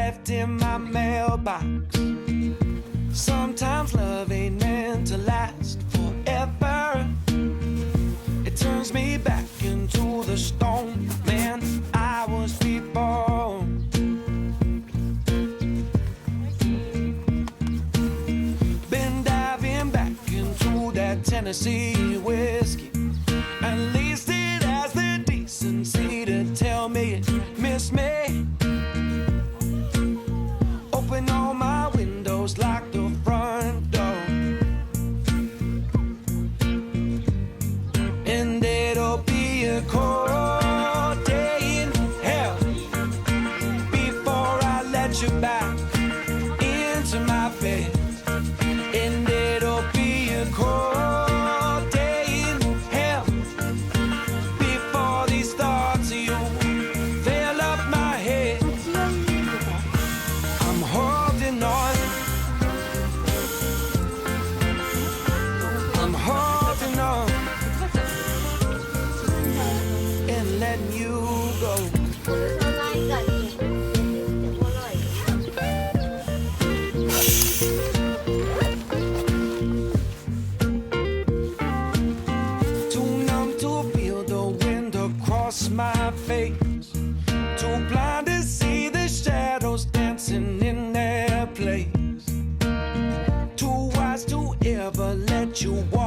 left in my mailbox. Sometimes love ain't meant to last forever. It turns me back into the stone man I was before. Been diving back into that Tennessee whiskey. At least it has the decency to tell me it missed me. Open all my windows, lock the front door, and it'll be a cold day in hell before I let you back into my bed. And it'll be a cold day in hell before these thoughts of you fill up my head. I'm holding on, I'm holding on, and letting you go. Too numb to feel the wind across my face, too blind to see the shadows dancing in their place, too wise to ever let you walk